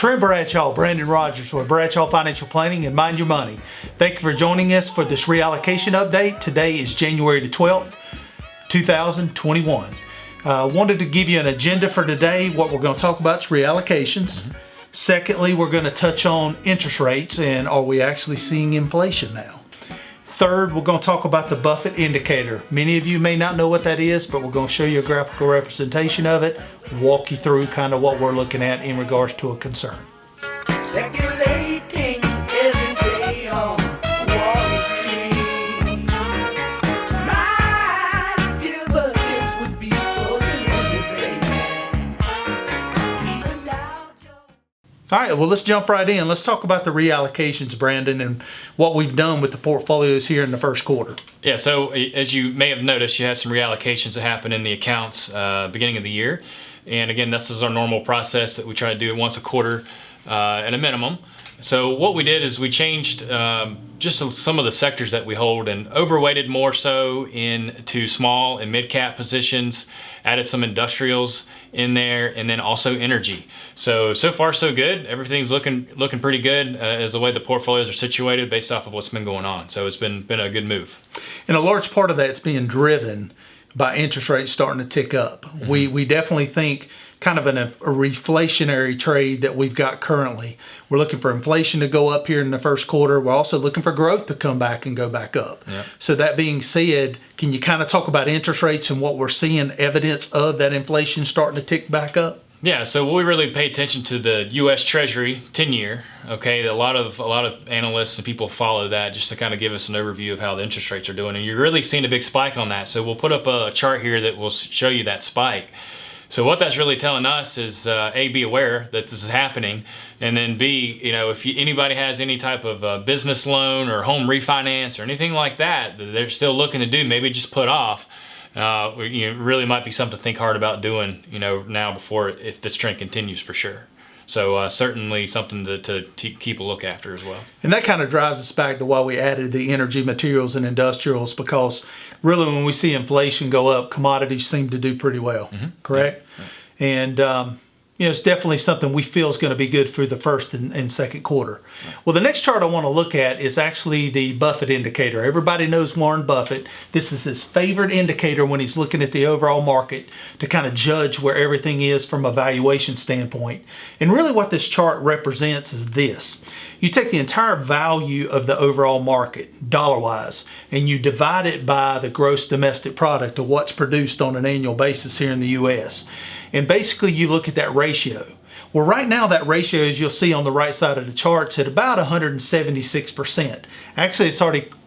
Trent Bradshaw, Brandon Rogers with Bradshaw Financial Planning and Mind Your Money. Thank you for joining us for this reallocation update. Today is January the 12th, 2021. Wanted to give you an agenda for today. What we're going to talk about is reallocations. Secondly, we're going to touch on interest rates and are we actually seeing inflation now? Third, we're going to talk about the Buffett Indicator. Many of you may not know what that is, but we're going to show you a graphical representation of it, walk you through kind of what we're looking at in regards to a concern. Speculating every day on Wall Street. My dear, but this would be so delicious. Even Dow Jones. All right, well, let's jump right in. Let's talk about the reallocations, Brandon, and what we've done with the portfolios here in the first quarter. Yeah, so as you may have noticed, you had some reallocations that happened in the accounts beginning of the year. And again, this is our normal process that we try to do once a quarter at a minimum. So what we did is we changed just some of the sectors that we hold and overweighted more so into small and mid-cap positions, added some industrials in there, and then also energy. So far so good. Everything's looking pretty good as the way the portfolios are situated based off of what's been going on. So it's been a good move. And a large part of that's being driven by interest rates starting to tick up. Mm-hmm. We definitely think kind of a reflationary trade that we've got currently. We're looking for inflation to go up here in the first quarter. We're also looking for growth to come back and go back up. Yep. So that being said, can you kind of talk about interest rates and what we're seeing evidence of that inflation starting to tick back up? Yeah, so we really pay attention to the U.S. Treasury 10-year. Okay, a lot of analysts and people follow that just to kind of give us an overview of how the interest rates are doing, and you're really seeing a big spike on that. So we'll put up a chart here that will show you that spike. So what that's really telling us is A, be aware that this is happening, and then B, if anybody has any type of business loan or home refinance or anything like that they're still looking to do, maybe just put off. Really might be something to think hard about doing, now before if this trend continues for sure. So certainly something to keep a look after as well. And that kind of drives us back to why we added the energy, materials, and industrials, because really when we see inflation go up, commodities seem to do pretty well, correct? Yeah. And it's definitely something we feel is going to be good for the first and second quarter. Well, the next chart I want to look at is actually the Buffett Indicator. Everybody knows Warren Buffett. This is his favorite indicator when he's looking at the overall market to kind of judge where everything is from a valuation standpoint. And really what this chart represents is this. You take the entire value of the overall market, dollar-wise, and you divide it by the gross domestic product of what's produced on an annual basis here in the U.S. And basically you look at that ratio. Well, right now that ratio, as you'll see on the right side of the charts, at about 176%. Actually,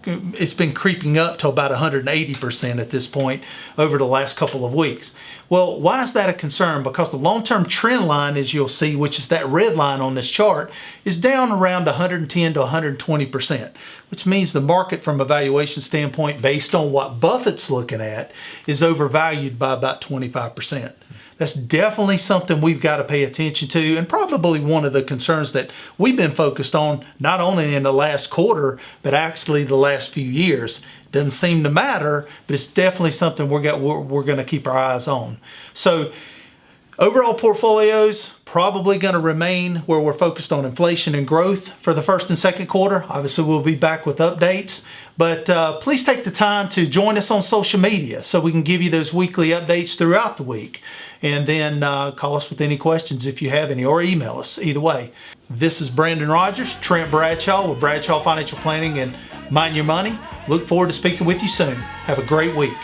it's been creeping up to about 180% at this point over the last couple of weeks. Well, why is that a concern? Because the long-term trend line, as you'll see, which is that red line on this chart, is down around 110 to 120%, which means the market from a valuation standpoint, based on what Buffett's looking at, is overvalued by about 25%. That's definitely something we've got to pay attention to, and probably one of the concerns that we've been focused on, not only in the last quarter, but actually the last few years. Doesn't seem to matter, but it's definitely something we're going to keep our eyes on. So overall portfolios probably going to remain where we're focused on inflation and growth for the first and second quarter. Obviously, we'll be back with updates, but please take the time to join us on social media so we can give you those weekly updates throughout the week. And then call us with any questions if you have any, or email us, either way. This is Brandon Rogers, Trent Bradshaw with Bradshaw Financial Planning and Mind Your Money. Look forward to speaking with you soon. Have a great week.